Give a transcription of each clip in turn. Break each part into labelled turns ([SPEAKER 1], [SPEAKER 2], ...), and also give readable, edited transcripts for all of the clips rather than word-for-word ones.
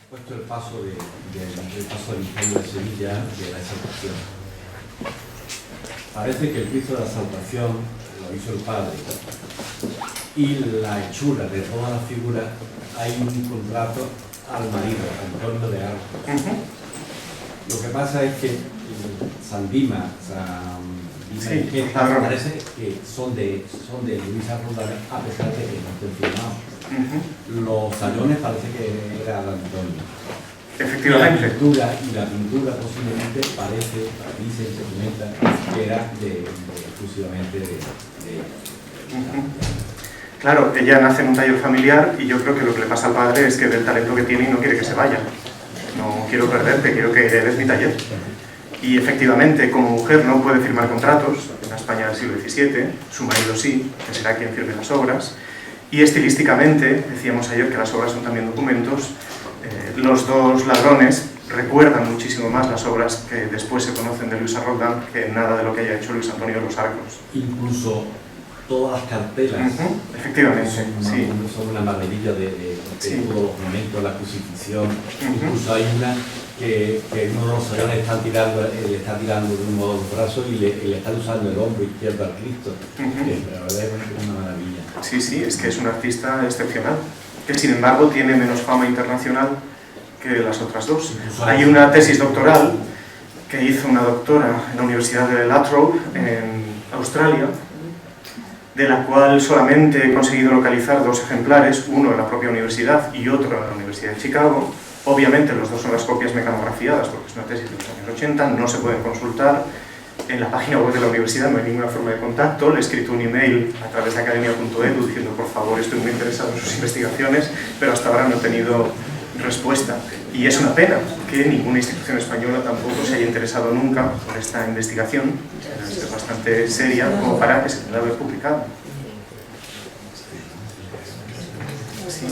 [SPEAKER 1] puesto el paso del incendio de Sevilla, de la exaltación. Parece que el Cristo de la exaltación lo hizo el Padre, y la hechura de toda la figura hay un contrato al marido, Antonio de Arcos. Lo que pasa es que San Dima,
[SPEAKER 2] Sí,
[SPEAKER 1] que
[SPEAKER 2] claro.
[SPEAKER 1] parece que son de Luisa Roldán, a pesar de que no estén firmados. Los salones parece que era de Antonio.
[SPEAKER 2] Efectivamente.
[SPEAKER 1] Y la pintura posiblemente parece, dice y se comenta, que era exclusivamente de
[SPEAKER 2] Claro, ella nace en un taller familiar y yo creo que lo que le pasa al padre es que ve el talento que tiene y no quiere que se vaya. No quiero perderte, quiero que heredes mi taller. Y efectivamente, como mujer no puede firmar contratos, en la España del siglo XVII, su marido sí, que será quien firme las obras, y estilísticamente, decíamos ayer que las obras son también documentos, los dos ladrones recuerdan muchísimo más las obras que después se conocen de Luisa Roldán que nada de lo que haya hecho Luis Antonio de los Arcos.
[SPEAKER 1] Incluso todas las cartelas
[SPEAKER 2] efectivamente,
[SPEAKER 1] son una maravilla de todos los momentos, la crucifixión. Incluso hay una que uno de los salones le está tirando de un modo los brazos y le está usando el hombro izquierdo al Cristo. La verdad es una maravilla.
[SPEAKER 2] Sí, sí, es que es un artista excepcional, que sin embargo tiene menos fama internacional que las otras dos. Hay una tesis doctoral que hizo una doctora en la Universidad de La Trobe, en Australia, de la cual solamente he conseguido localizar 2 ejemplares, uno en la propia universidad y otro en la Universidad de Chicago. Obviamente los dos son las copias mecanografiadas porque es una tesis de los años 80, no se pueden consultar. En la página web de la universidad no hay ninguna forma de contacto. Le he escrito un email a través de academia.edu diciendo por favor estoy muy interesado en sus investigaciones, pero hasta ahora no he tenido respuesta. Y es una pena que ninguna institución española tampoco se haya interesado nunca por esta investigación, que es bastante seria, como para que se pueda haber publicado. Sí.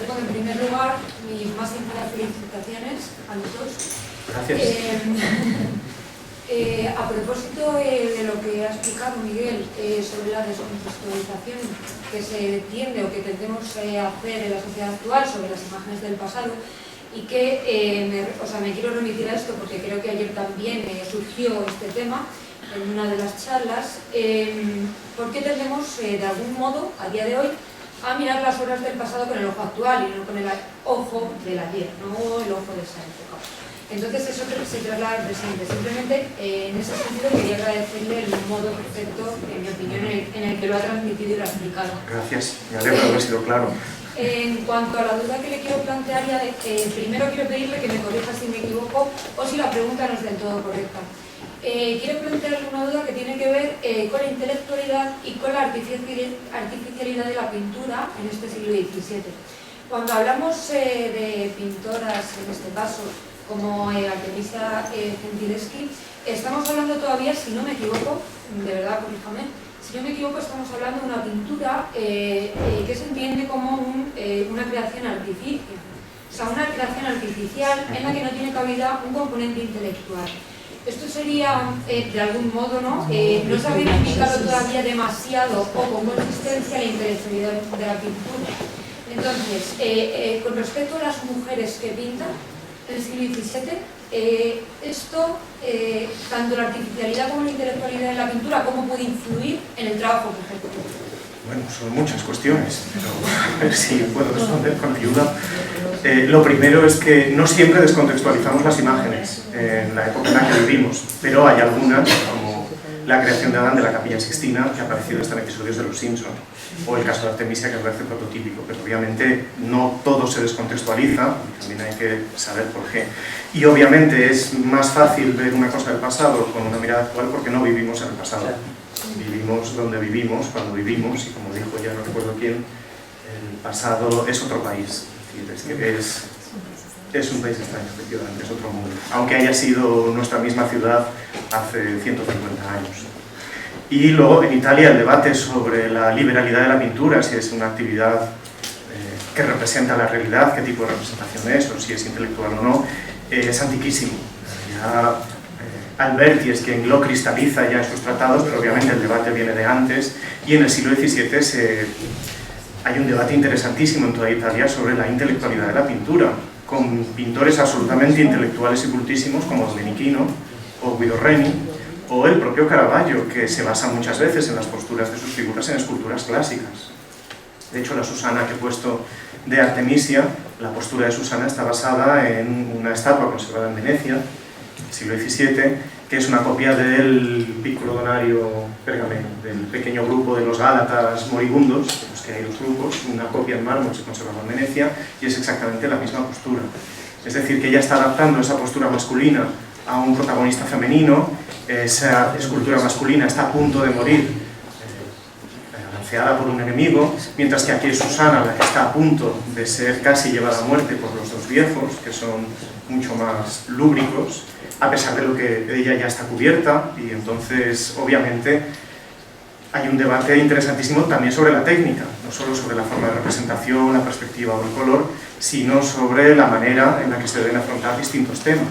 [SPEAKER 3] Bueno, en primer lugar, mis más sinceras felicitaciones a los dos.
[SPEAKER 2] Gracias.
[SPEAKER 3] A propósito de lo que ha explicado Miguel sobre la descontextualización que se tiende o que tendemos a hacer en la sociedad actual sobre las imágenes del pasado, y que me quiero remitir a esto porque creo que ayer también surgió este tema en una de las charlas. ¿Por qué tendemos de algún modo a día de hoy a mirar las obras del pasado con el ojo actual y no con el ojo del ayer, no el ojo de esa época? Entonces eso se traslada al presente. Simplemente en ese sentido quería agradecerle el modo perfecto, en mi opinión, en el que lo ha transmitido y lo ha explicado.
[SPEAKER 2] Gracias, me alegro de haber sido claro.
[SPEAKER 3] En cuanto a la duda que le quiero plantear, primero quiero pedirle que me corrija si me equivoco o si la pregunta no es del todo correcta. Quiero plantearle una duda que tiene que ver con la intelectualidad y con la artificialidad de la pintura en este siglo XVII. Cuando hablamos de pintoras, en este caso, como Artemisia Gentileschi, estamos hablando todavía, si no me equivoco, de verdad, corríjame, si no me equivoco, estamos hablando de una pintura que se entiende como una creación artificial, o sea, una creación artificial en la que no tiene cabida un componente intelectual. Esto sería, de algún modo, ¿no? No se ha identificado todavía demasiado o con consistencia la intelectualidad de la pintura. Entonces, con respecto a las mujeres que pintan en el siglo XVII, esto, tanto la artificialidad como la intelectualidad de la pintura, ¿cómo puede influir en el trabajo que ejecutan?
[SPEAKER 2] Bueno, son muchas cuestiones, pero a ver si puedo responder con ayuda. Lo primero es que no siempre descontextualizamos las imágenes en la época en la que vivimos, pero hay algunas, como la creación de Adán de la Capilla Sixtina, que ha aparecido hasta en episodios de Los Simpson, o el caso de Artemisia, que me parece prototípico, pero obviamente no todo se descontextualiza, y también hay que saber por qué. Y obviamente es más fácil ver una cosa del pasado con una mirada actual porque no vivimos en el pasado. Vivimos donde vivimos, cuando vivimos, y como dijo ya no recuerdo quién, el pasado es otro país. Es decir, es un país extraño, efectivamente, es otro mundo. Aunque haya sido nuestra misma ciudad hace 150 años. Y luego en Italia el debate sobre la liberalidad de la pintura, si es una actividad que representa la realidad, qué tipo de representación es, o si es intelectual o no, es antiquísimo. Ya, Alberti es quien lo cristaliza ya en sus tratados, pero obviamente el debate viene de antes, y en el siglo XVII Hay un debate interesantísimo en toda Italia sobre la intelectualidad de la pintura, con pintores absolutamente intelectuales y cultísimos como Domenichino o Guido Reni, o el propio Caravaggio, que se basa muchas veces en las posturas de sus figuras en esculturas clásicas. De hecho, la Susana que he puesto de Artemisia, la postura de Susana está basada en una estatua conservada en Venecia, siglo XVII, que es una copia del Piccolo Donario Pergameno, del pequeño grupo de los Gálatas moribundos, los que hay dos grupos, una copia en mármol se conserva en Venecia, y es exactamente la misma postura. Es decir, que ella está adaptando esa postura masculina a un protagonista femenino, esa escultura masculina está a punto de morir, balanceada por un enemigo, mientras que aquí es Susana la que está a punto de ser casi llevada a muerte por los dos viejos, que son mucho más lúbricos, a pesar de lo que ella ya está cubierta, y entonces, obviamente, hay un debate interesantísimo también sobre la técnica, no solo sobre la forma de representación, la perspectiva o el color, sino sobre la manera en la que se deben afrontar distintos temas.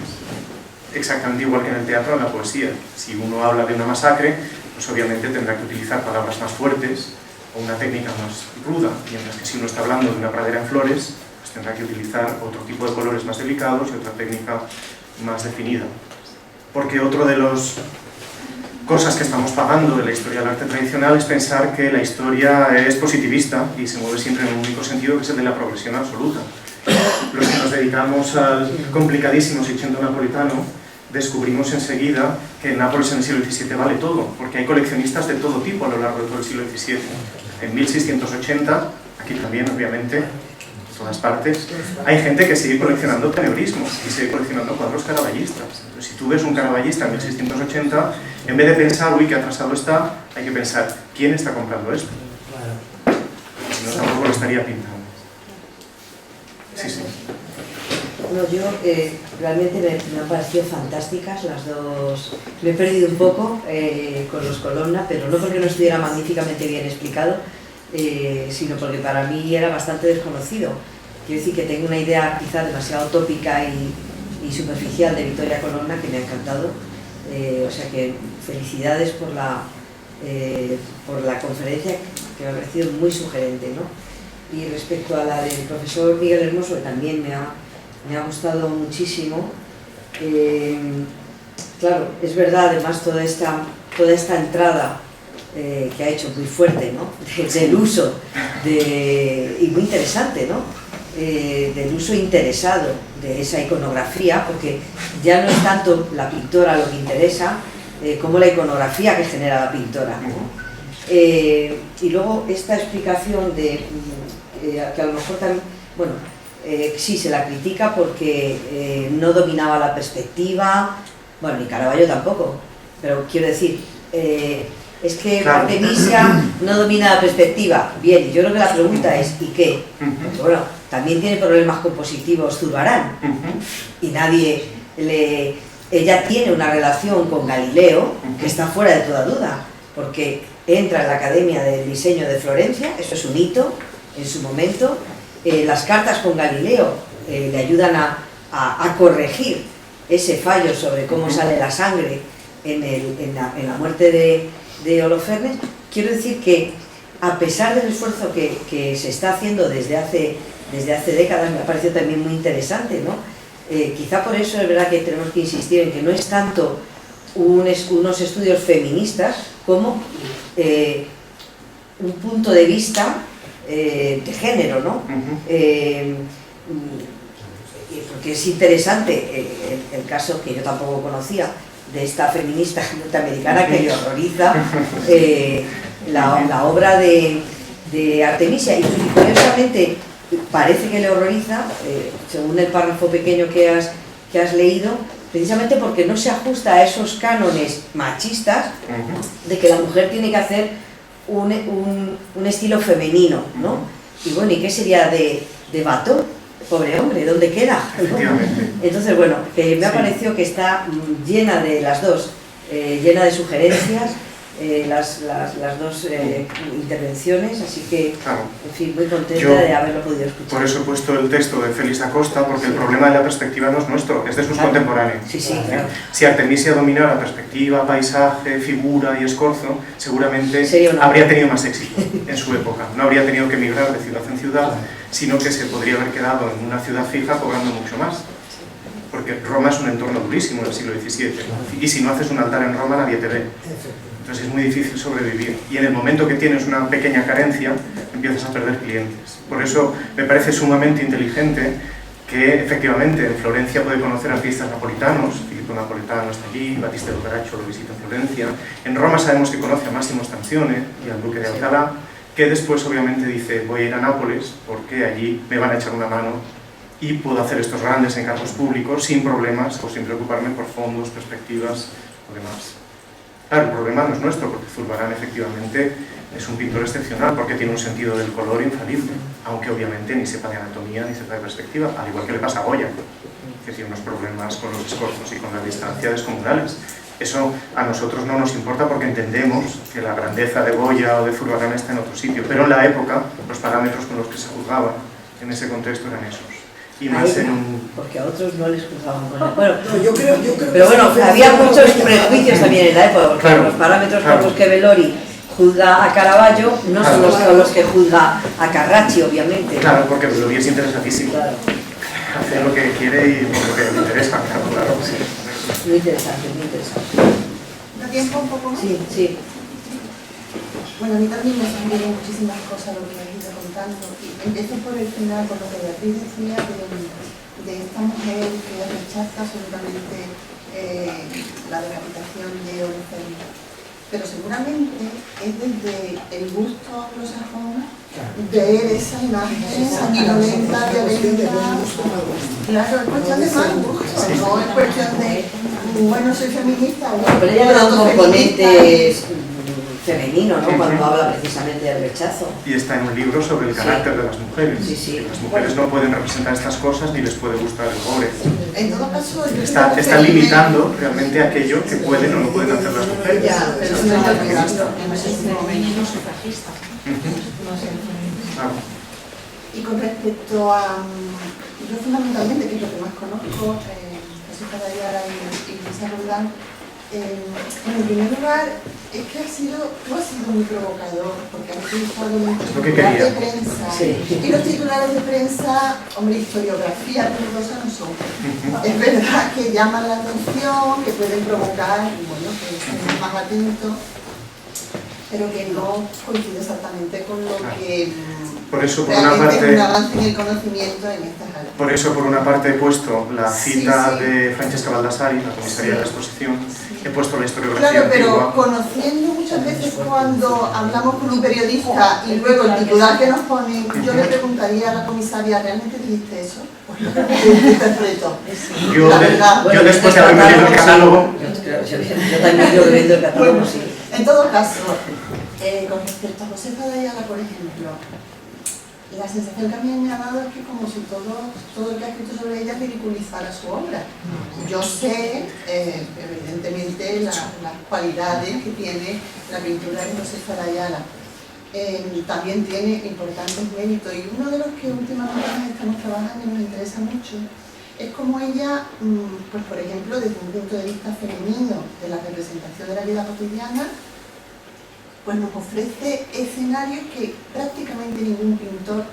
[SPEAKER 2] Exactamente igual que en el teatro o en la poesía. Si uno habla de una masacre, pues obviamente tendrá que utilizar palabras más fuertes o una técnica más ruda, mientras que si uno está hablando de una pradera en flores, pues tendrá que utilizar otro tipo de colores más delicados y otra técnica más definida. Porque otro de las cosas que estamos pagando de la historia del arte tradicional es pensar que la historia es positivista y se mueve siempre en un único sentido, que es el de la progresión absoluta. Los que nos dedicamos al complicadísimo Seicento napolitano descubrimos enseguida que en Nápoles en el siglo XVII vale todo, porque hay coleccionistas de todo tipo a lo largo de todo el siglo XVII. En 1680, aquí también obviamente, en todas partes, hay gente que sigue coleccionando tenebrismos y sigue coleccionando cuadros caravallistas. Entonces, si tú ves un caravallista en 1680, en vez de pensar, uy, qué atrasado está, hay que pensar, ¿quién está comprando esto? Si no, tampoco lo estaría pintando. Sí, sí.
[SPEAKER 4] No, yo realmente me han parecido fantásticas las dos. Me he perdido un poco con los Colonna, pero no porque no estuviera magníficamente bien explicado, sino porque para mí era bastante desconocido. Quiero decir que tengo una idea quizá demasiado tópica y superficial de Vittoria Colonna que me ha encantado. O sea que felicidades por la conferencia, que me ha parecido muy sugerente, ¿no? Y respecto a la del profesor Miguel Hermoso, que también me ha gustado muchísimo. Claro, es verdad, además, toda esta entrada que ha hecho muy fuerte, ¿no? Del uso, y muy interesante, ¿no? Del uso interesado de esa iconografía, porque ya no es tanto la pintora lo que interesa, como la iconografía que genera la pintora, ¿no? Y luego esta explicación de que a lo mejor también, bueno, sí se la critica porque no dominaba la perspectiva, bueno, ni Caravaggio tampoco, pero quiero decir, es que
[SPEAKER 2] claro.
[SPEAKER 4] Artemisia no domina la perspectiva. Bien, y yo creo que la pregunta es, ¿y qué? Porque, bueno, también tiene problemas compositivos Zurbarán, y ella tiene una relación con Galileo que está fuera de toda duda, porque entra en la Academia del Diseño de Florencia, eso es un hito en su momento. Las cartas con Galileo le ayudan a corregir ese fallo sobre cómo sale la sangre en la muerte de Holofernes. Quiero decir que, a pesar del esfuerzo que se está haciendo desde hace décadas, me ha parecido también muy interesante, ¿no? Quizá por eso es verdad que tenemos que insistir en que no es tanto unos estudios feministas como un punto de vista de género, ¿no? Porque es interesante el caso que yo tampoco conocía de esta feminista norteamericana que le horroriza la obra de Artemisia, y curiosamente parece que le horroriza, según el párrafo pequeño que has leído, precisamente porque no se ajusta a esos cánones machistas de que la mujer tiene que hacer un estilo femenino, ¿no? Y bueno, ¿y qué sería de Watteau? Pobre hombre, ¿dónde queda? Entonces, bueno, me ha parecido que está llena de las dos, llena de sugerencias, las dos intervenciones, así que,
[SPEAKER 2] Claro.
[SPEAKER 4] en fin, muy contenta
[SPEAKER 2] Yo,
[SPEAKER 4] de haberlo podido escuchar.
[SPEAKER 2] Por eso he puesto el texto de Félix Acosta, porque el problema de la perspectiva no es nuestro, es de sus contemporáneos.
[SPEAKER 4] Sí, sí, claro.
[SPEAKER 2] Si Artemisia dominara perspectiva, paisaje, figura y escorzo, seguramente
[SPEAKER 4] Sería
[SPEAKER 2] habría tenido más éxito en su época. No habría tenido que migrar de ciudad en ciudad, sino que se podría haber quedado en una ciudad fija cobrando mucho más. Porque Roma es un entorno durísimo en el siglo XVII. Y si no haces un altar en Roma, nadie te ve. Entonces es muy difícil sobrevivir. Y en el momento que tienes una pequeña carencia, empiezas a perder clientes. Por eso me parece sumamente inteligente que efectivamente en Florencia puede conocer artistas napolitanos. Filippo Napolitano está allí, Battistello Carraccio lo visita en Florencia. En Roma sabemos que conoce a Massimo Stanzione y al duque de Alcalá, que después obviamente dice voy a ir a Nápoles porque allí me van a echar una mano y puedo hacer estos grandes encargos públicos sin problemas o sin preocuparme por fondos, perspectivas o demás. Claro, el problema no es nuestro, porque Zurbarán efectivamente es un pintor excepcional porque tiene un sentido del color infalible, aunque obviamente ni sepa de anatomía ni sepa de perspectiva, al igual que le pasa a Goya, que tiene unos problemas con los escorzos y con la distancia descomunales. Eso a nosotros no nos importa porque entendemos que la grandeza de Goya o de Zurbarán está en otro sitio, pero en la época los parámetros con los que se juzgaban en ese contexto eran esos. Y más en un...
[SPEAKER 4] Porque a otros no les juzgaban con él. Bueno,
[SPEAKER 5] No, yo creo
[SPEAKER 4] pero bueno, había muchos prejuicios también en la época, porque
[SPEAKER 2] Claro,
[SPEAKER 4] los parámetros
[SPEAKER 2] claro.
[SPEAKER 4] con los que Bellori juzga a Caravaggio no son los con los que juzga a Carracci, obviamente.
[SPEAKER 2] Claro, porque Bellori es interesantísimo.
[SPEAKER 4] Claro.
[SPEAKER 2] Hace lo que quiere y lo que le interesa, claro.
[SPEAKER 4] Muy interesante, muy interesante.
[SPEAKER 6] ¿Da tiempo un poco más?
[SPEAKER 4] Sí, sí.
[SPEAKER 6] Bueno, a mí también me sorprenden muchísimas cosas lo que me has ido contando. Y empiezo por el final, por lo que Beatriz decía de esta mujer que rechaza absolutamente la decapitación de Holofernes. Pero seguramente es desde el gusto anglosajón ver esa imagen sanguinolenta, violenta. Claro, es cuestión de mal gusto, no es cuestión de, bueno, soy feminista.
[SPEAKER 4] Pero ella le da un componente femenino, ¿no? Cuando habla precisamente del rechazo.
[SPEAKER 2] Y está en un libro sobre el carácter de las mujeres.
[SPEAKER 4] Sí, sí.
[SPEAKER 2] Las mujeres no pueden representar estas cosas ni les puede gustar el pobre.
[SPEAKER 6] En todo caso, yo
[SPEAKER 2] Está
[SPEAKER 6] creo que
[SPEAKER 2] limitando realmente aquello que pueden o no pueden hacer las mujeres.
[SPEAKER 6] Ya, pero no es alcanzando.
[SPEAKER 2] Claro.
[SPEAKER 6] Y con respecto a, yo fundamentalmente, que es lo que más conozco, José Cadayara y Luisa Roldán, en primer lugar, es que tú has sido muy provocador, porque has utilizado mucho
[SPEAKER 2] Es lo que
[SPEAKER 6] titulares de
[SPEAKER 2] quería.
[SPEAKER 6] prensa.
[SPEAKER 4] Sí.
[SPEAKER 6] Y los titulares de prensa, hombre, historiografía, cosas no son. Es verdad que llaman la atención, que pueden provocar, y bueno, que estemos más atentos, pero que no coincide exactamente con lo que
[SPEAKER 2] Por eso, por una
[SPEAKER 6] realmente es
[SPEAKER 2] parte,
[SPEAKER 6] un avance en el conocimiento en estas áreas.
[SPEAKER 2] por eso, por una parte he puesto la cita
[SPEAKER 6] Sí.
[SPEAKER 2] de Francesca Baldassari, la comisaria de la exposición, he puesto la historiografía
[SPEAKER 6] Claro, pero
[SPEAKER 2] antigua.
[SPEAKER 6] conociendo muchas veces cuando hablamos con un periodista y luego el titular que nos ponen, yo le preguntaría a la comisaria, ¿realmente dijiste eso? Pues no, te interpreto.
[SPEAKER 2] Yo,
[SPEAKER 6] La verdad.
[SPEAKER 2] yo después de haberme leído el catálogo,
[SPEAKER 4] Yo también estoy viendo el catálogo,
[SPEAKER 6] Bueno,
[SPEAKER 4] sí.
[SPEAKER 6] en todo caso, con respecto a José Cadayala, por ejemplo, la sensación que a mí me ha dado es que como si todo el que ha escrito sobre ella ridiculizara su obra. Yo sé, evidentemente, las cualidades que tiene la pintura de José Cadayala. También tiene importantes méritos y uno de los que últimamente estamos trabajando y nos interesa mucho es como ella, pues por ejemplo, desde un punto de vista femenino de la representación de la vida cotidiana, pues nos ofrece escenarios que prácticamente ningún pintor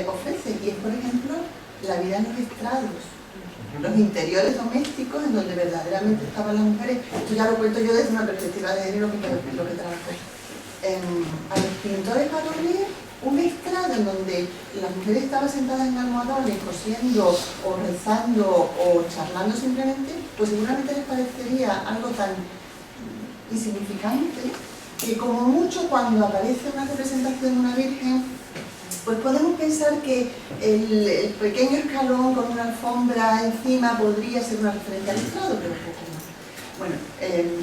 [SPEAKER 6] ofrece, y es por ejemplo la vida en los estrados, los interiores domésticos en donde verdaderamente estaban las mujeres. Esto ya lo cuento yo desde una perspectiva de género que trabajo. A los pintores varones, un estrado en donde las mujeres estaban sentadas en almohadones cosiendo o rezando o charlando simplemente, pues seguramente les parecería algo tan insignificante que como mucho cuando aparece una representación de una virgen, pues podemos pensar que el pequeño escalón con una alfombra encima podría ser una referencia al estrado, pero poco más. Bueno,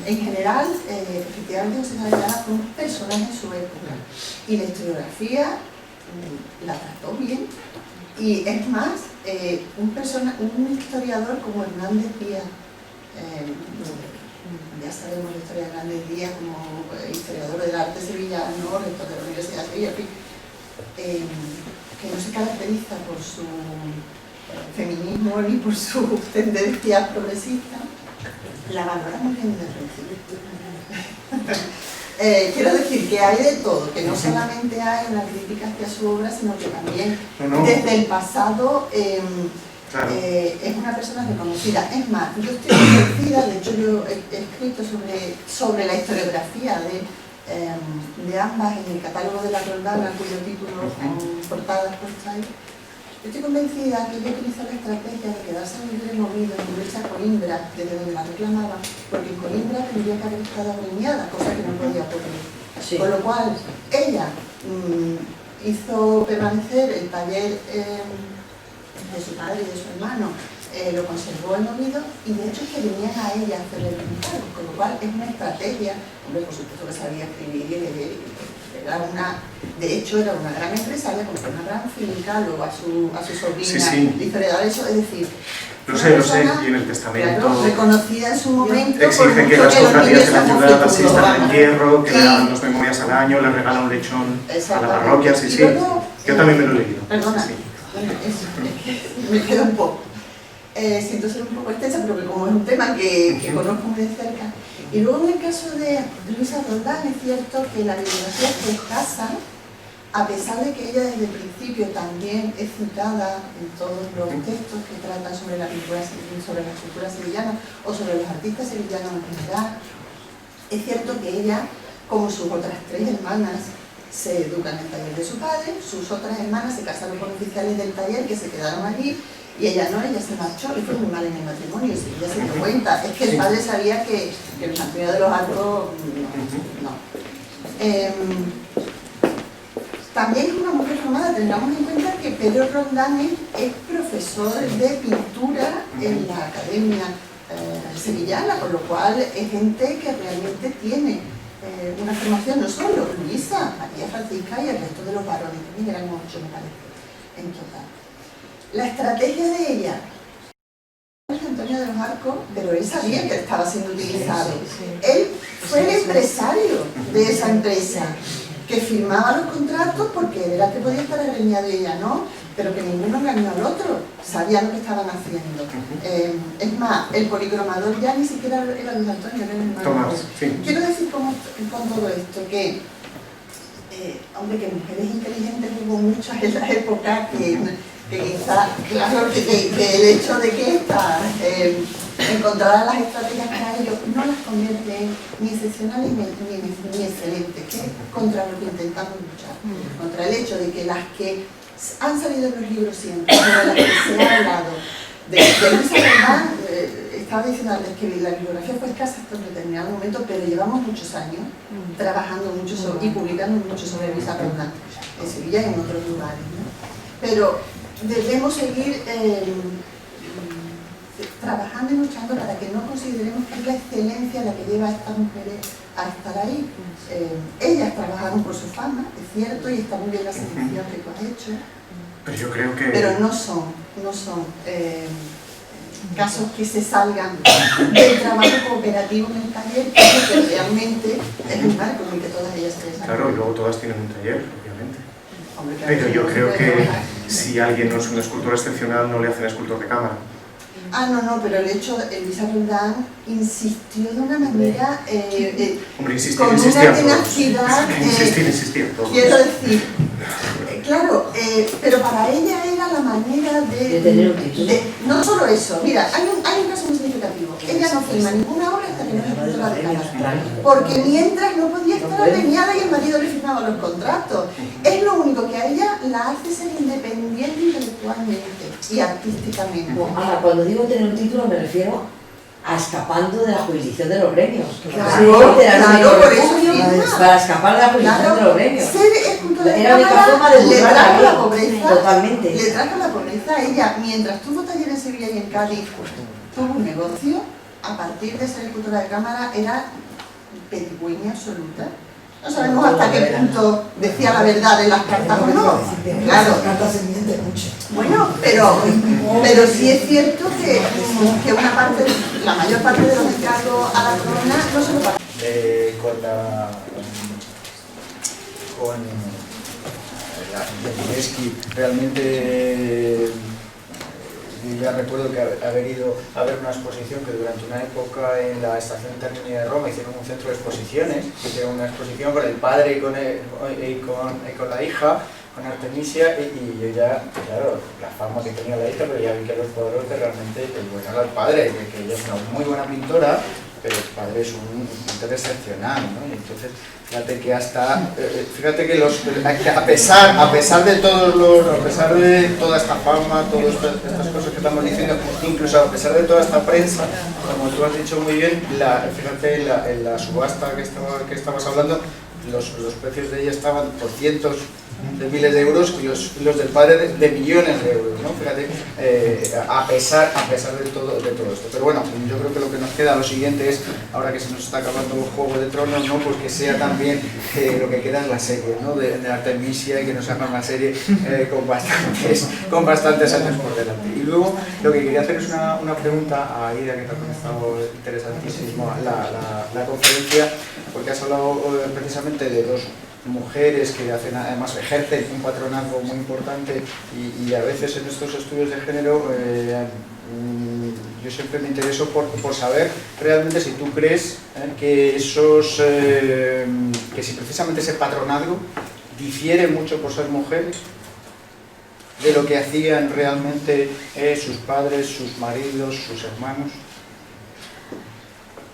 [SPEAKER 6] en general, efectivamente José Cadayala fue un personaje en su época y la historiografía la trató bien, y es más, un historiador como Hernández Díaz, Ya sabemos la historia de Grandes Díaz como historiador del arte sevillano, rector de la Universidad de Sevilla, en fin, que no se caracteriza por su feminismo ni por su tendencia progresista, la valora muy bien desde el principio. Quiero decir que hay de todo, que no solamente hay una crítica hacia su obra, sino que también desde el pasado es una persona reconocida. Es más, yo estoy convencida, de hecho yo he escrito sobre la historiografía de ambas en el catálogo de la Roldana, cuyo título con portadas puestas ahí. Yo estoy convencida que ella utilizó la estrategia de quedarse en libre movido en derecha a Coimbra, desde donde la reclamaba, porque en Coimbra tendría que haber estado agremiada, cosa que no podía ocurrir. Sí. Con lo cual, ella hizo permanecer el taller de su padre y de su hermano, lo conservó en Oviedo y de hecho que venían a ella a hacerle el encargo, con lo cual es una estrategia, hombre, por supuesto que sabía escribir y leer. De hecho era una gran empresaria, compró una gran finca, luego a su sobrina le hizo heredar eso, es decir,
[SPEAKER 2] lo sé, y en el testamento
[SPEAKER 6] claro, reconocida en su momento
[SPEAKER 2] exige que las cofradías de la ciudad asistan al entierro, que le hagan 2 memorias al año, le regala un lechón a la parroquia, sí, luego, yo también me lo he leído.
[SPEAKER 6] Perdona,
[SPEAKER 2] sí.
[SPEAKER 6] Bueno, eso, me queda un poco. Siento ser un poco extensa, pero que como es un tema que conozco muy de cerca. Y luego en el caso de Luisa Roldán es cierto que la bibliografía fue escasa, a pesar de que ella desde el principio también es citada en todos los textos que tratan sobre la cultura sevillana o sobre los artistas sevillanos en general. Es cierto que ella, como sus otras 3 hermanas, se educan en el taller de su padre, sus otras hermanas se casaron con oficiales del taller que se quedaron allí, y ella no, ella se marchó, le fue muy mal en el matrimonio, y ella se dio cuenta. Es que el padre sabía que Luis Antonio de los Arcos no. También es una mujer formada, tengamos en cuenta que Pedro Roldán es profesor de pintura en la Academia Sevillana, con lo cual es gente que realmente tiene una formación, no solo Luisa, María Francisca y el resto de los varones, también eran 8 me parece, en total. La estrategia de ella, Antonio de los Arcos, pero él sabía que estaba siendo utilizado. Él fue el empresario de esa empresa, que firmaba los contratos porque él era el que podía estar agremiado y ella no, pero que ninguno engañó al otro, sabía lo que estaban haciendo. Es más, el policromador ya ni siquiera era Luis Antonio, era el hermano.
[SPEAKER 2] Tomás, sí.
[SPEAKER 6] Quiero decir con todo esto que, hombre, que mujeres inteligentes hubo muchas en la época que quizá, claro, que el hecho de que encontraran las estrategias para ello no las convierte ni excepcionales ni excelentes, que es contra lo que intentamos luchar, contra el hecho de que las que han salido en los libros siempre, sobre las que se ha hablado, de Luisa Roldán, estaba diciendo antes que la bibliografía fue escasa hasta un determinado momento, pero llevamos muchos años trabajando mucho y publicando mucho sobre Luisa Roldán, en Sevilla y en otros lugares, ¿no? Pero debemos seguir trabajando y luchando para que no consideremos que es la excelencia la que lleva a estas mujeres a estar ahí. Ellas trabajaron por su fama, es cierto, y está muy bien la selección que tú has hecho,
[SPEAKER 2] pero yo creo que...
[SPEAKER 6] pero no son casos que se salgan del trabajo cooperativo en el taller, que realmente es un marco en el que todas ellas se desarrollan.
[SPEAKER 2] Claro, y luego todas tienen un taller, obviamente. Pero yo creo que si alguien no es un escultor excepcional, no le hacen escultor de cámara.
[SPEAKER 6] No, pero el hecho de Luisa Roldán insistió de una manera
[SPEAKER 2] Hombre,
[SPEAKER 6] con una tenacidad.
[SPEAKER 2] Insistir, todo.
[SPEAKER 6] Quiero decir, claro, pero para ella era la manera de
[SPEAKER 4] tener un título.
[SPEAKER 6] No solo eso, mira, hay un caso muy significativo. Ella no firma ninguna obra hasta que no se escultora de cámara, porque mientras no podía estar agremiada y el marido le firmaba los contratos. Es lo único que a ella la hace ser independiente intelectualmente y artísticamente.
[SPEAKER 4] Ahora, cuando digo tener un título me refiero a escapando de la jurisdicción de los gremios.
[SPEAKER 6] Claro, por eso
[SPEAKER 4] para escapar de la jurisdicción de los gremios.
[SPEAKER 6] Ser escultora de
[SPEAKER 4] Era la única
[SPEAKER 6] cámara
[SPEAKER 4] forma de
[SPEAKER 6] le
[SPEAKER 4] burlar
[SPEAKER 6] trajo
[SPEAKER 4] la
[SPEAKER 6] la pobreza.
[SPEAKER 4] Totalmente.
[SPEAKER 6] Le trajo la pobreza a ella. Mientras tuvo taller en Sevilla y en Cádiz, tuvo un negocio. A partir de ser escultora de cámara era pedigüeña absoluta. No sabemos hasta qué punto decía la verdad en las cartas o no. Claro.
[SPEAKER 4] Las cartas se mienten mucho.
[SPEAKER 6] Bueno, pero sí es cierto que una parte, la mayor parte de los encargos a la corona no se lo pagan.
[SPEAKER 5] Con Tedeschi, realmente yo ya recuerdo que haber ido a ver una exposición que durante una época en la estación Termini de Roma hicieron un centro de exposiciones, hicieron una exposición con el padre y con la hija, con Artemisia, y yo ya, claro, la fama que tenía la hija, pero ya vi que los cuadros que realmente, pues bueno, era el padre, que ella es una muy buena pintora, pero el padre es un pintor excepcional, ¿no? Y entonces, fíjate que hasta, fíjate que a pesar de toda esta fama, todas estas cosas que estamos diciendo, incluso a pesar de toda esta prensa, como tú has dicho muy bien, fíjate en la subasta que estabas hablando, los precios de ella estaban por cientos de miles de euros y los del padre de millones de euros, ¿no? Fíjate, a pesar de todo esto. Pero bueno, yo creo que lo que nos queda, lo siguiente es, ahora que se nos está acabando el Juego de Tronos, ¿no? Porque sea también lo que queda en la serie, ¿no? De Artemisia, y que nos haga una serie con bastantes años por delante. Y luego, lo que quería hacer es una pregunta a Ida, que también ha estado interesantísimo la conferencia, porque has hablado precisamente de dos mujeres que además ejercen un patronazgo muy importante, y a veces en estos estudios de género yo siempre me intereso por saber realmente si tú crees que si precisamente ese patronazgo difiere mucho por ser mujeres de lo que hacían realmente sus padres, sus maridos, sus hermanos.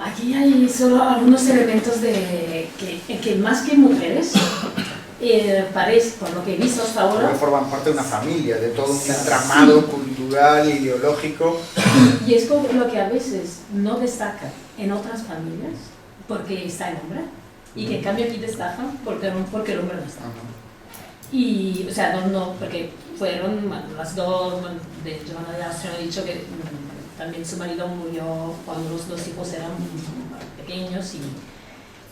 [SPEAKER 7] Aquí hay solo algunos elementos que más que mujeres, parece, por lo que he visto hasta ahora,
[SPEAKER 5] forman parte de una familia, de todo un entramado cultural, ideológico.
[SPEAKER 7] Y es como lo que a veces no destaca en otras familias, porque está el hombre, y que en cambio aquí destaca porque el hombre no está. Y, o sea, no, porque fueron las dos, de Joana de Austria ha dicho que también su marido murió cuando los dos hijos eran pequeños,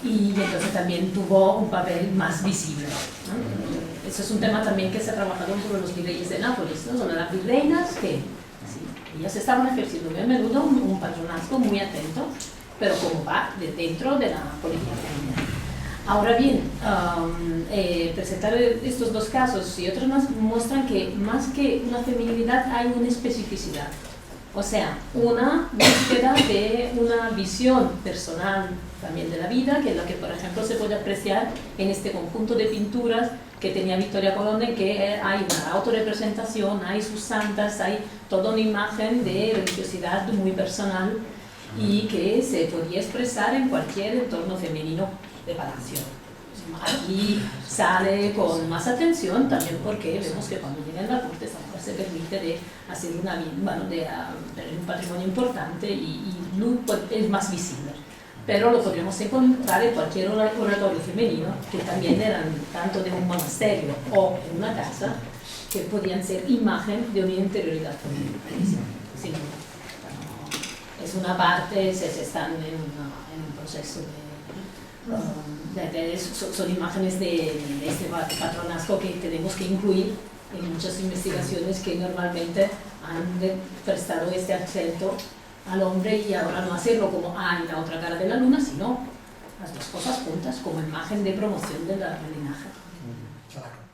[SPEAKER 7] y entonces también tuvo un papel más visible, ¿no? Eso es un tema también que se ha trabajado sobre los virreyes de Nápoles, ¿no? Son las virreinas que ellas estaban ejerciendo muy a menudo un patronazgo muy atento, pero como va dentro de la política femenina. Ahora bien, presentar estos dos casos y otros más muestran que más que una feminidad hay una especificidad. O sea, una búsqueda de una visión personal también de la vida, que es la que, por ejemplo, se puede apreciar en este conjunto de pinturas que tenía Vittoria Colonna, en que hay una autorrepresentación, hay sus santas, hay toda una imagen de religiosidad muy personal y que se podía expresar en cualquier entorno femenino de palacio. Aquí sale con más atención también porque vemos que cuando llega en la corte esta mujer se permite de hacer de tener un patrimonio importante y es más visible. Pero lo podríamos encontrar en cualquier oratorio femenino, que también eran tanto de un monasterio o en una casa, que podían ser imagen de una interioridad femenina. Sí, es una parte, se están en un proceso son imágenes de este patronazgo que tenemos que incluir en muchas investigaciones que normalmente han prestado este acento al hombre, y ahora no hacerlo como en la otra cara de la luna, sino las dos cosas juntas como imagen de promoción del linaje.
[SPEAKER 2] Claro.